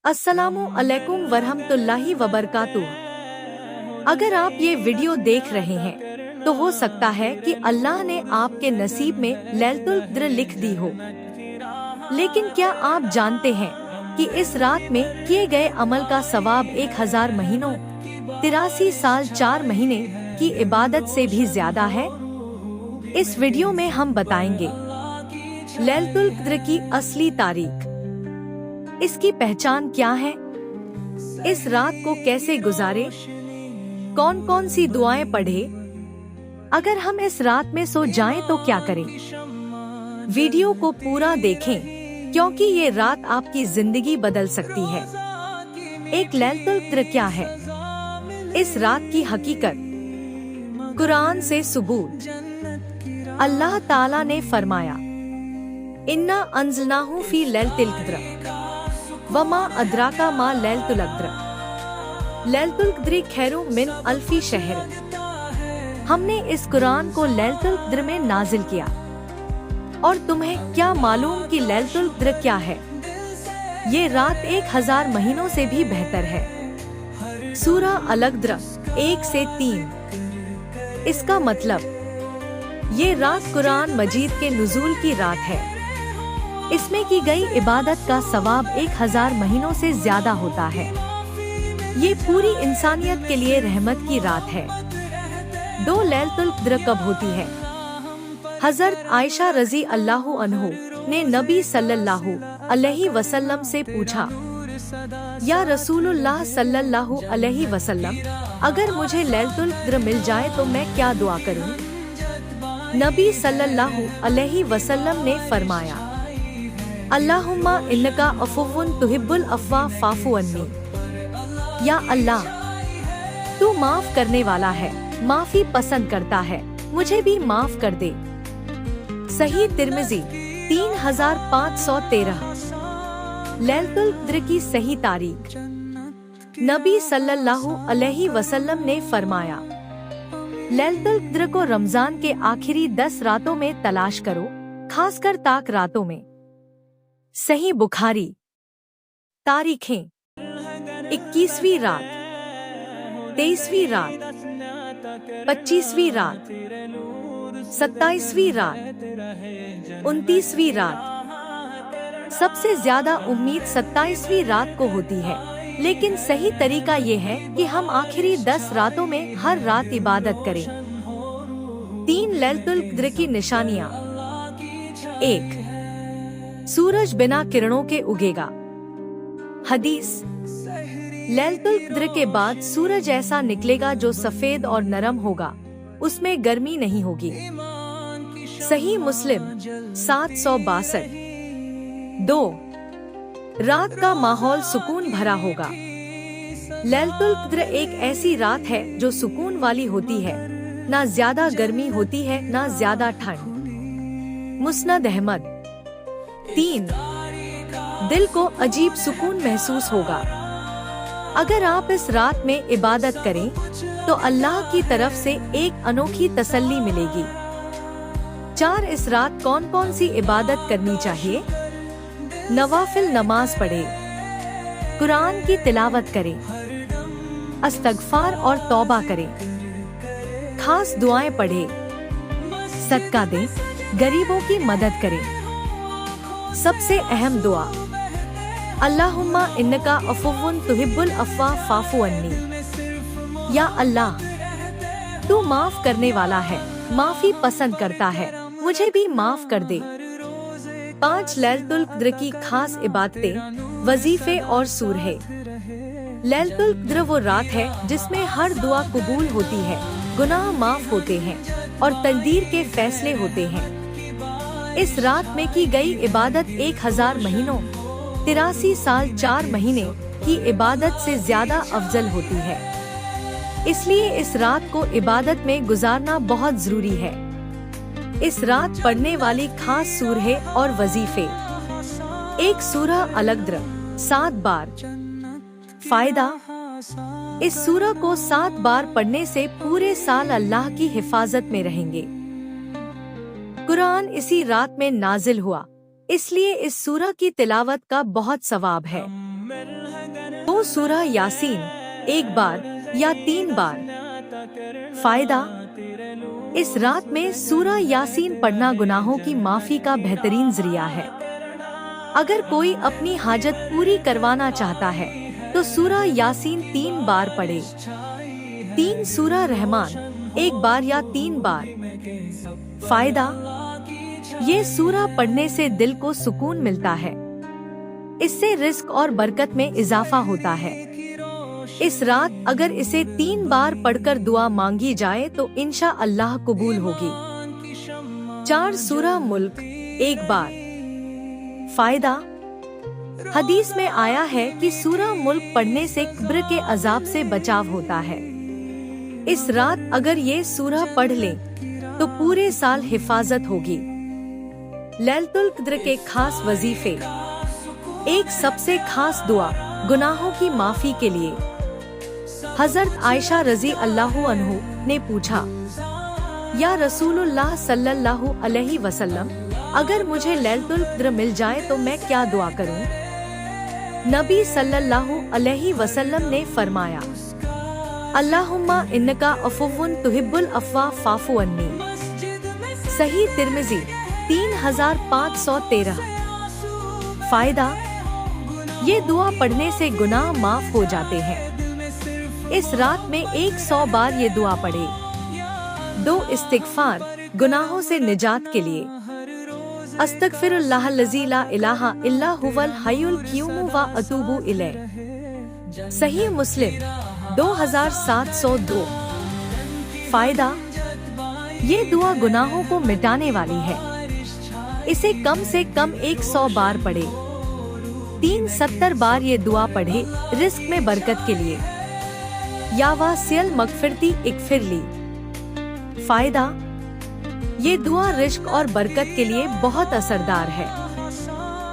अस्सलामु अलैकुम वरहमतुल्लाहि वबरकातुह। अगर आप ये वीडियो देख रहे हैं तो हो सकता है कि अल्लाह ने आपके नसीब में लैलतुल क़द्र लिख दी हो। लेकिन क्या आप जानते हैं कि इस रात में किए गए अमल का सवाब 1000 महीनों 83 साल 4 महीने की इबादत से भी ज्यादा है। इस वीडियो में हम बताएंगे लैलतुल क़द्र की असली तारीख, इसकी पहचान क्या है, इस रात को कैसे गुजारे, कौन कौन सी दुआएं पढ़े, अगर हम इस रात में सो जाएं तो क्या करें। वीडियो को पूरा देखें क्योंकि ये रात आपकी जिंदगी बदल सकती है। एक लैलतुल क़द्र क्या है, इस रात की हकीकत। कुरान से सबूत। अल्लाह ताला ने फरमाया, इन्ना अंज़लनाहु फी लैलतिल क़द्र वमा अदराका मा लैलतुल क़द्र लैलतुल क़द्र खैरुम मिन अल्फी शहर। हमने इस कुरान को लैलतुल क़द्र में नाजिल किया। और तुम्हें क्या मालूम कि लैलतुल क़द्र क्या है? ये रात 1000 महीनों से भी बेहतर है। सूरा अल-क़द्र 1 से 3। इसका मतलब ये रात कुरान मजीद के नुज़ूल की रात है। इसमें की गई इबादत का सवाब 1000 महीनों से ज्यादा होता है। ये पूरी इंसानियत के लिए रहमत की रात है। 2 लैलतुल क़द्र कब होती है? हज़रत आयशा रज़ी अल्लाहु अन्हु ने नबी सल्लल्लाहु अलैहि वसल्लम से पूछा, या रसूलुल्लाह सल्लल्लाहु अलैहि वसल्लम, अगर मुझे लैलतुल क़द्र मिल जाए तो मैं क्या दुआ करूं? नबी सल्लल्लाहु अलैहि वसल्लम ने फरमाया, अल्लाहुम्मा इन्नका अफ़ुव्वुन तुहिब्बुल अफ़्वा फ़ाफ़ु अन्नी। या अल्लाह, तू माफ करने वाला है, माफी पसंद करता है, मुझे भी माफ कर दे। सही तिर्मिज़ी 3513। लैलतुल क़द्र की सही तारीख। नबी सल्लल्लाहु अलैहि वसल्लम ने फरमाया, लैलतुल क़द्र को रमजान के आखिरी 10 रातों में तलाश करो, खासकर ताक रातों में। सही बुखारी। तारीखें 21वीं रात, 23वीं रात, 25वीं रात, 27वीं रात, 29वीं रात। सबसे ज्यादा उम्मीद 27वीं रात को होती है, लेकिन सही तरीका ये है कि हम आखिरी 10 रातों में हर रात इबादत करें। 3 लैलतुल क़द्र की निशानियाँ। 1. सूरज बिना किरणों के उगेगा। हदीस, लैलतुल क़द्र के बाद सूरज ऐसा निकलेगा जो सफेद और नरम होगा, उसमें गर्मी नहीं होगी। सही मुस्लिम 762। 2. रात का माहौल सुकून भरा होगा। लैलतुल क़द्र एक ऐसी रात है जो सुकून वाली होती है, ना ज्यादा गर्मी होती है ना ज्यादा ठंड। मुस्नद अहमद। 3. दिल को अजीब सुकून महसूस होगा। अगर आप इस रात में इबादत करें तो अल्लाह की तरफ से एक अनोखी तसल्ली मिलेगी। 4. इस रात कौन कौन सी इबादत करनी चाहिए? नवाफिल नमाज पढ़े, कुरान की तिलावत करें, इस्तग़फ़ार और तौबा करें, खास दुआएं पढ़े, सदका दें, गरीबों की मदद करें। सबसे अहम दुआ, अल्लाहुम्मा इन्नका अफ़ुव्वुन तुहिब्बुल अफ़्वा फ़ाफ़ु अन्नी। या अल्लाह, तू माफ करने वाला है, माफी पसंद करता है, मुझे भी माफ कर दे। 5 लैलतुल क़द्र की खास इबादतें, वजीफे और सूरहे। लैलतुल क़द्र वो रात है जिसमें हर दुआ कबूल होती है, गुनाह माफ होते हैं और तकदीर के फैसले होते हैं। इस रात में की गई इबादत 1000 महीनों 83 साल 4 महीने की इबादत से ज्यादा अफजल होती है। इसलिए इस रात को इबादत में गुजारना बहुत जरूरी है। इस रात पढ़ने वाली खास सूरहे और वजीफे। 1 सूरह अल-क़द्र 7 बार। फायदा, इस सूरह को 7 बार पढ़ने से पूरे साल अल्लाह की हिफाजत में रहेंगे। कुरान इसी रात में नाजिल हुआ, इसलिए इस सूरह की तिलावत का बहुत सवाब है। तो सूरह यासीन 1 बार या 3 बार। फायदा, इस रात में सूरह यासीन पढ़ना गुनाहों की माफी का बेहतरीन जरिया है। अगर कोई अपनी हाजत पूरी करवाना चाहता है तो सूरह यासीन 3 बार पढ़े। 3 सूरह रहमान 1 बार या 3 बार। फायदा, ये सूरह पढ़ने से दिल को सुकून मिलता है। इससे रिस्क और बरकत में इजाफा होता है। इस रात अगर इसे 3 बार पढ़कर दुआ मांगी जाए तो इंशा अल्लाह कबूल होगी। 4 सूरह मुल्क 1 बार। फायदा, हदीस में आया है कि सूरह मुल्क पढ़ने से कब्र के अजाब से बचाव होता है। इस रात अगर ये सूरह पढ़ ले तो पूरे साल हिफाजत होगी। लैलतुल क़द्र के खास वजीफे। एक सबसे खास दुआ गुनाहों की माफी के लिए। हजरत आयशा रजी अल्लाहु अन्हु ने पूछा, या रसूलुल्लाह सल्लल्लाहु अलैहि वसल्लम, अगर मुझे लैलतुल क़द्र मिल जाए तो मैं क्या दुआ करूं? नबी सल्लल्लाहु अलैहि वसल्लम ने फरमाया, अल्लाहुम्मा इन्नका अफ़ुव्वुन तुहिब्बुल अफ़्वा फ़ाफ़ु अन्नी। सही तिर्मिज़ी 3513। फायदा, ये दुआ पढ़ने से गुनाह माफ हो जाते हैं। इस रात में 100 बार ये दुआ पढ़े। 2 इस्तिग़फ़ार गुनाहों से निजात के लिए। अस्तग़फ़िरुल्लाहल्लज़ी ला इलाहा इल्ला हुवल हय्युल क़य्यूम व अतूबु इलैह। सही मुस्लिम 2702। फायदा, ये दुआ गुनाहों को मिटाने वाली है। इसे कम से कम 100 बार पढ़े। 370 बार ये दुआ पढ़े रिस्क में बरकत के लिए। या वासियल मगफिरती इगफिरली। फायदा, ये दुआ रिस्क और बरकत के लिए बहुत असरदार है।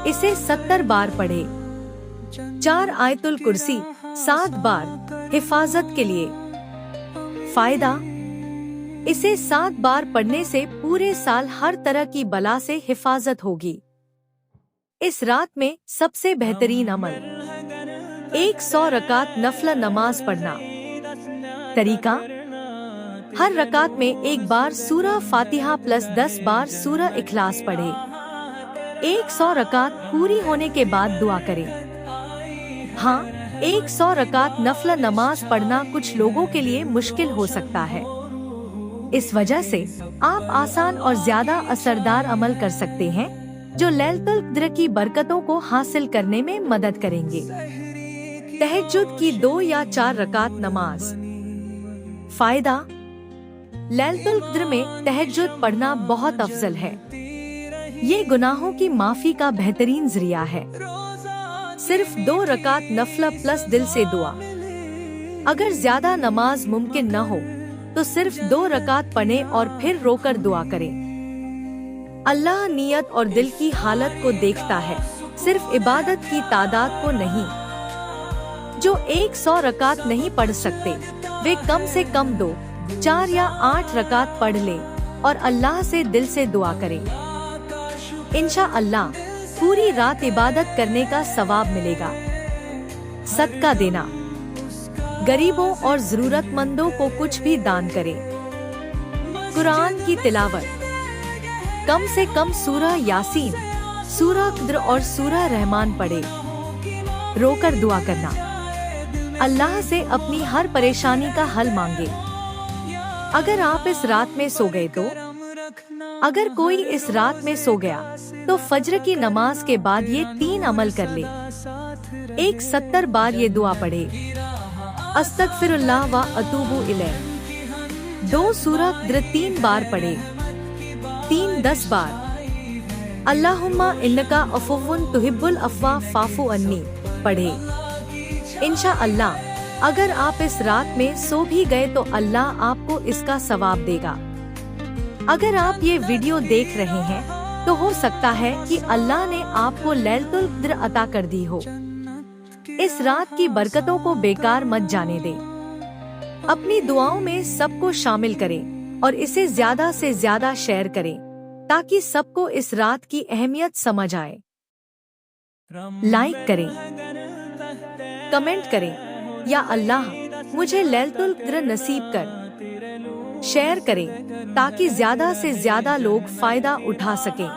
इसे 70 बार पढ़े। 4 आयतुल कुर्सी 7 बार हिफाजत के लिए। फायदा, इसे 7 बार पढ़ने से पूरे साल हर तरह की बला से हिफाजत होगी। इस रात में सबसे बेहतरीन अमल 100 रकात नफल नमाज पढ़ना। तरीका, हर रकात में 1 बार सूरह फातिहा प्लस 10 बार सूरह इखलास पढ़े। 100 रकात पूरी होने के बाद दुआ करें। हाँ, 100 रकात नफल नमाज पढ़ना कुछ लोगों के लिए मुश्किल हो सकता है। इस वजह से आप आसान और ज्यादा असरदार अमल कर सकते हैं जो लैलतुल क़द्र की बरकतों को हासिल करने में मदद करेंगे। तहज्जुद की 2 या 4 रकात नमाज। फायदा, लैलतुल क़द्र में तहज्जुद पढ़ना बहुत अफजल है। ये गुनाहों की माफी का बेहतरीन जरिया है। सिर्फ 2 रकात नफल प्लस दिल से दुआ। अगर ज्यादा नमाज मुमकिन न हो तो सिर्फ 2 रकात पढ़ें और फिर रोकर दुआ करें। अल्लाह नियत और दिल की हालत को देखता है, सिर्फ इबादत की तादाद को नहीं। जो 100 रकात नहीं पढ़ सकते वे कम से कम 2, 4 या 8 रकात पढ़ लें और अल्लाह से दिल से दुआ करें। इंशा अल्लाह पूरी रात इबादत करने का सवाब मिलेगा। सदका देना, गरीबों और जरूरतमंदों को कुछ भी दान करें। कुरान की तिलावत, कम से कम सूरह यासीन, सूरह क़द्र और सूरह रहमान पढ़े। रोकर दुआ करना, अल्लाह से अपनी हर परेशानी का हल मांगे। अगर आप इस रात में सो गए तो, अगर कोई इस रात में सो गया तो फज्र की नमाज के बाद ये 3 अमल कर ले। 170 बार ये दुआ पढ़े। अस्तग़फिरुल्लाह व अतूबु इलैह। 2 सूरह क़द्र 3 बार पढ़े। 3 10 बार। अल्लाहुम्मा इन्नका अफ़ुव्वुन तुहिब्बुल अफ़्वा फ़ाफ़ु अन्नी पढ़े। इंशा अल्लाह अगर आप इस रात में सो भी गए तो अल्लाह आपको इसका सवाब देगा। अगर आप ये वीडियो देख रहे हैं तो हो सकता है कि अल्लाह ने आपको लैलतुल क़द्र अता कर दी हो। इस रात की बरकतों को बेकार मत जाने दें। अपनी दुआओं में सबको शामिल करें और इसे ज्यादा से ज्यादा शेयर करें ताकि सबको इस रात की अहमियत समझ आए। लाइक करें, कमेंट करें, या अल्लाह मुझे लैलतुल क़द्र नसीब कर। शेयर करें ताकि ज्यादा से ज्यादा लोग फायदा उठा सकें।